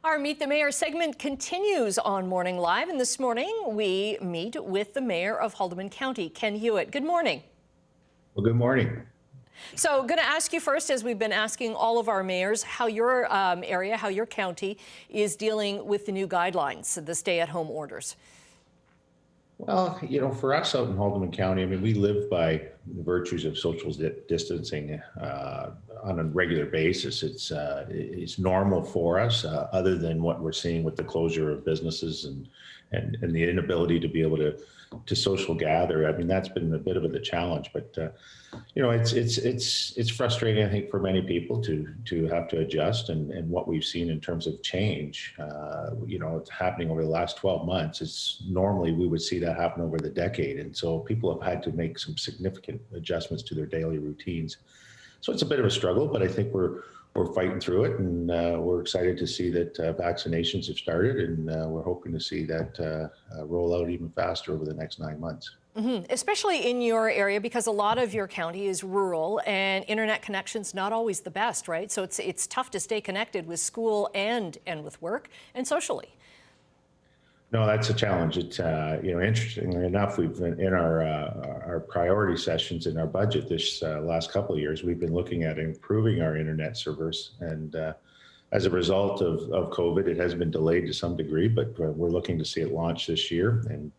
Our Meet the Mayor segment continues on Morning Live, and this morning we meet with the Mayor of Haldimand County, Ken Hewitt. Good morning. Well, good morning. So, going to ask you first, as we've been asking all of our mayors, how your area, how your county is dealing with the new guidelines, the stay-at-home orders. Well, for us out in Haldimand County, I mean, we live by the virtues of social distancing on a regular basis. It's normal for us, other than what we're seeing with the closure of businesses and the inability to be able to social gather. I mean, that's been a bit of the challenge, but it's frustrating, I think, for many people to have to adjust, and what we've seen in terms of change, it's happening over the last 12 months. It's normally we would see that happen over the decade, and so people have had to make some significant adjustments to their daily routines. So it's a bit of a struggle, but I think we're fighting through it, and we're excited to see that vaccinations have started, and we're hoping to see that roll out even faster over the next 9 months. Especially in your area, because a lot of your county is rural and internet connection's not always the best, right? So it's tough to stay connected with school and with work and socially. No, that's a challenge. It's interestingly enough, we've been in our priority sessions in our budget this last couple of years. We've been looking at improving our internet servers, and as a result of COVID, it has been delayed to some degree. But we're looking to see it launch this year, and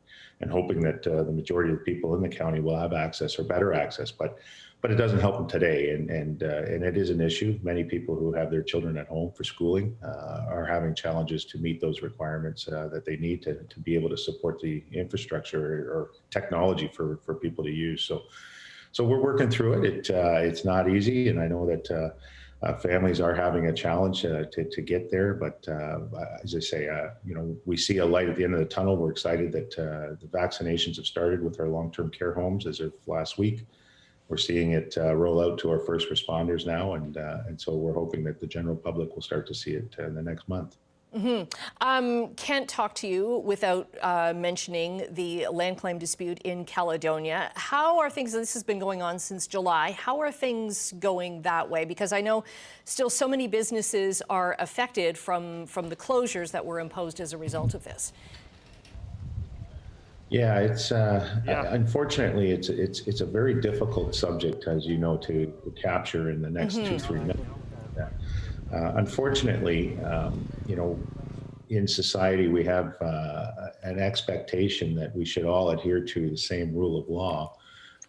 hoping that the majority of the people in the county will have access or better access. But it doesn't help them today, and it is an issue. Many people who have their children at home for schooling are having challenges to meet those requirements that they need to be able to support the infrastructure or technology for people to use. So we're working through it. It's not easy, and I know that families are having a challenge to get there. But as I say, we see a light at the end of the tunnel. We're excited that the vaccinations have started with our long-term care homes as of last week. We're seeing it roll out to our first responders now, and so we're hoping that the general public will start to see it in the next month. Can't talk to you without mentioning the land claim dispute in Caledonia. How are things, this has been going on since July, how are things going that way? Because I know still so many businesses are affected from the closures that were imposed as a result of this. Yeah, unfortunately, it's a very difficult subject, as you know, to capture in the next 2-3 minutes. Unfortunately, in society, we have an expectation that we should all adhere to the same rule of law,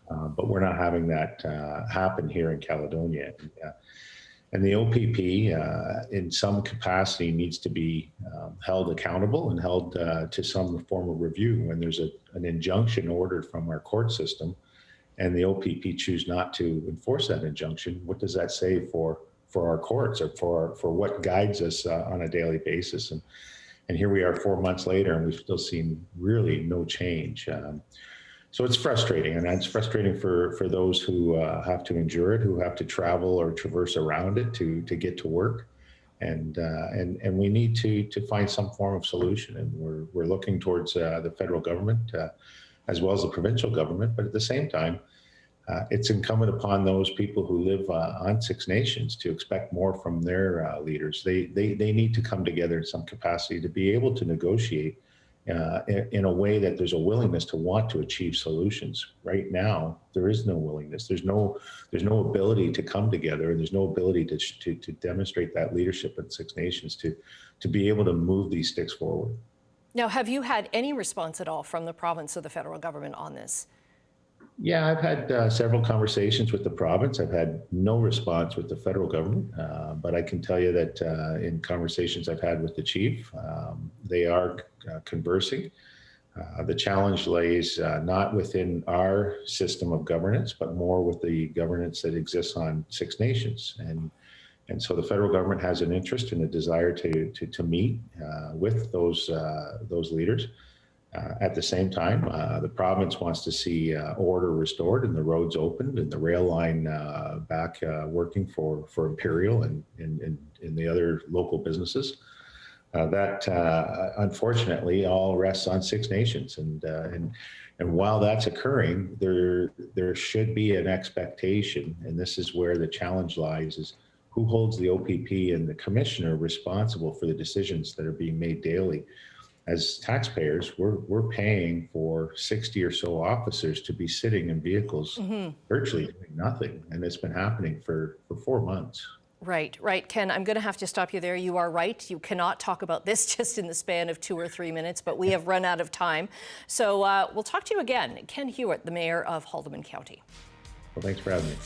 but we're not having that happen here in Caledonia. And the OPP, in some capacity, needs to be held accountable and held to some form of review. When there's an injunction ordered from our court system, and the OPP choose not to enforce that injunction, what does that say for our courts, or for what guides us on a daily basis? And here we are 4 months later, and we've still seen really no change. So it's frustrating, and it's frustrating for those who have to endure it, who have to travel or traverse around it to get to work, and we need to find some form of solution. And we're looking towards the federal government as well as the provincial government, but at the same time, it's incumbent upon those people who live on Six Nations to expect more from their leaders. They need to come together in some capacity to be able to negotiate in a way that there's a willingness to want to achieve solutions. Right now, there is no willingness. There's no ability to come together, and there's no ability to demonstrate that leadership at Six Nations to be able to move these sticks forward. Now, have you had any response at all from the province or the federal government on this? Yeah, I've had several conversations with the province. I've had no response with the federal government, but I can tell you that in conversations I've had with the chief, they are conversing. The challenge lays not within our system of governance, but more with the governance that exists on Six Nations. And so the federal government has an interest and a desire to meet with those leaders. At the same time, the province wants to see order restored and the roads opened and the rail line back working for Imperial and the other local businesses. That unfortunately all rests on Six Nations, and while that's occurring, there should be an expectation, and this is where the challenge lies: is who holds the OPP and the commissioner responsible for the decisions that are being made daily. As taxpayers, we're paying for 60 or so officers to be sitting in vehicles virtually doing nothing. And it's been happening for 4 months. Right, right. Ken, I'm going to have to stop you there. You are right. You cannot talk about this just in the span of 2 or 3 minutes, but we have run out of time. So we'll talk to you again. Ken Hewitt, the mayor of Haldimand County. Well, thanks for having me.